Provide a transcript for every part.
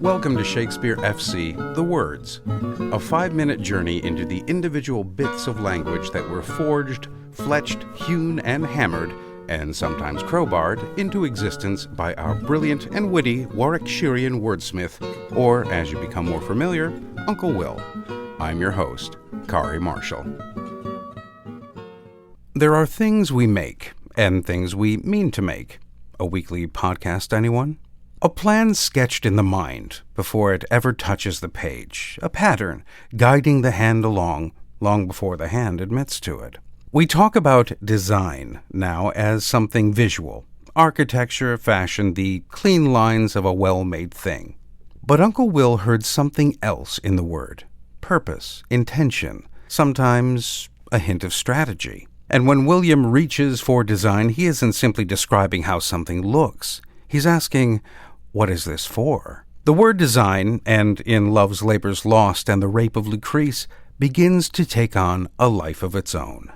Welcome to Shakespeare FC, The Words, a 5-minute journey into the individual bits of language that were forged, fletched, hewn, and hammered, and sometimes crowbarred, into existence by our brilliant and witty Warwickshirean wordsmith, or, as you become more familiar, Uncle Will. I'm your host, Kari Marshall. There are things we make, and things we mean to make. A weekly podcast, anyone? A plan sketched in the mind before it ever touches the page. A pattern guiding the hand along long before the hand admits to it. We talk about design now as something visual. Architecture, fashion, the clean lines of a well-made thing. But Uncle Will heard something else in the word. Purpose, intention, sometimes a hint of strategy. And when William reaches for design, he isn't simply describing how something looks. He's asking, what is this for? The word design, and in Love's Labour's Lost and The Rape of Lucrece, begins to take on a life of its own.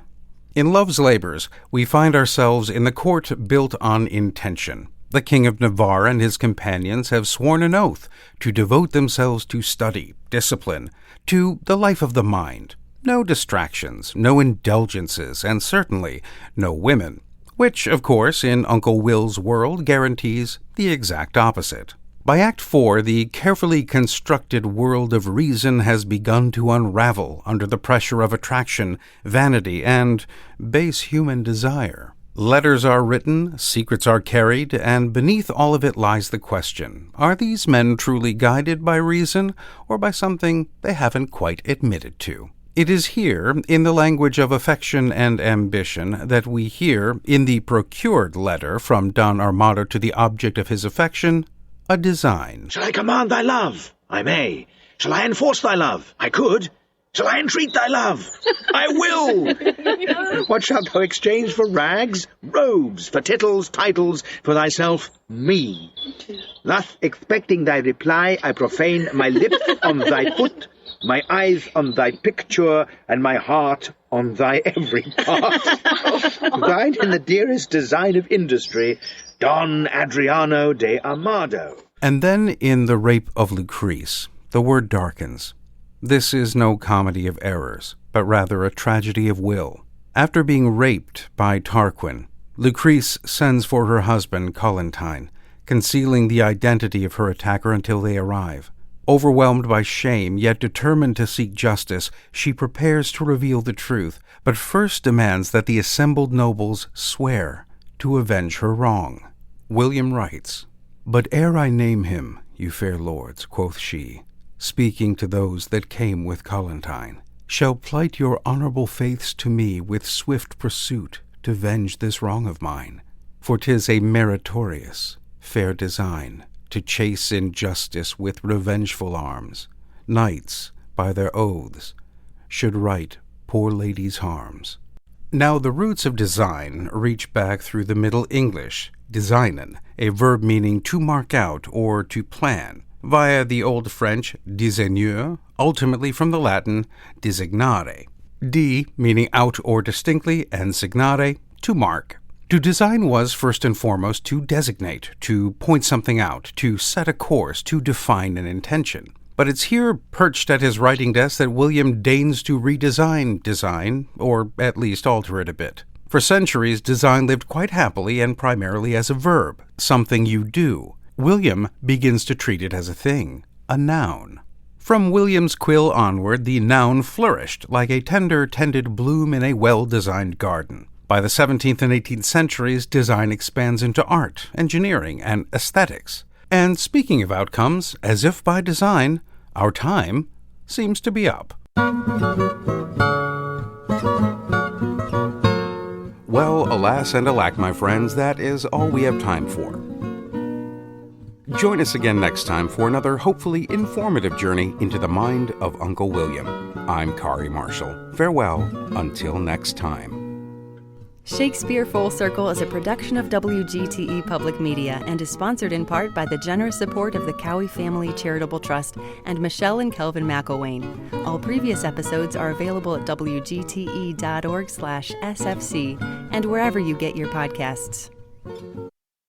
In Love's Labours, we find ourselves in the court built on intention. The King of Navarre and his companions have sworn an oath to devote themselves to study, discipline, to the life of the mind. No distractions, no indulgences, and certainly no women. Which, of course, in Uncle Will's world guarantees the exact opposite. By Act 4, the carefully constructed world of reason has begun to unravel under the pressure of attraction, vanity, and base human desire. Letters are written, secrets are carried, and beneath all of it lies the question, are these men truly guided by reason, or by something they haven't quite admitted to? It is here, in the language of affection and ambition, that we hear, in the procured letter from Don Armado to the object of his affection, a design. Shall I command thy love? I may. Shall I enforce thy love? I could. Shall I entreat thy love? I will. What shalt thou exchange for rags? Robes, for tittles, titles, for thyself, me. Thus, expecting thy reply, I profane my lips on thy foot, my eyes on thy picture, and my heart on thy every part. Thine in the dearest design of industry, Don Adriano de Armado. And then in The Rape of Lucrece, the word darkens. This is no comedy of errors, but rather a tragedy of will. After being raped by Tarquin, Lucrece sends for her husband, Collatine, concealing the identity of her attacker until they arrive. Overwhelmed by shame, yet determined to seek justice, she prepares to reveal the truth, but first demands that the assembled nobles swear to avenge her wrong. William writes, "But ere I name him, you fair lords," quoth she, speaking to those that came with Collatine, "shall plight your honorable faiths to me with swift pursuit to venge this wrong of mine. For 'tis a meritorious, fair design, to chase injustice with revengeful arms. Knights, by their oaths, should right poor ladies' harms." Now, the roots of design reach back through the Middle English, designen, a verb meaning to mark out or to plan, via the Old French diseigneur, ultimately from the Latin designare. De meaning out or distinctly, and signare, to mark. To design was, first and foremost, to designate, to point something out, to set a course, to define an intention. But it's here, perched at his writing desk, that William deigns to redesign design, or at least alter it a bit. For centuries, design lived quite happily and primarily as a verb, something you do. William begins to treat it as a thing, a noun. From William's quill onward, the noun flourished like a tender, tended bloom in a well-designed garden. By the 17th and 18th centuries, design expands into art, engineering, and aesthetics. And speaking of outcomes, as if by design, our time seems to be up. Well, alas and alack, my friends, that is all we have time for. Join us again next time for another hopefully informative journey into the mind of Uncle William. I'm Kari Marshall. Farewell until next time. Shakespeare Full Circle is a production of WGTE Public Media and is sponsored in part by the generous support of the Cowie Family Charitable Trust and Michelle and Kelvin McElwain. All previous episodes are available at WGTE.org/SFC and wherever you get your podcasts.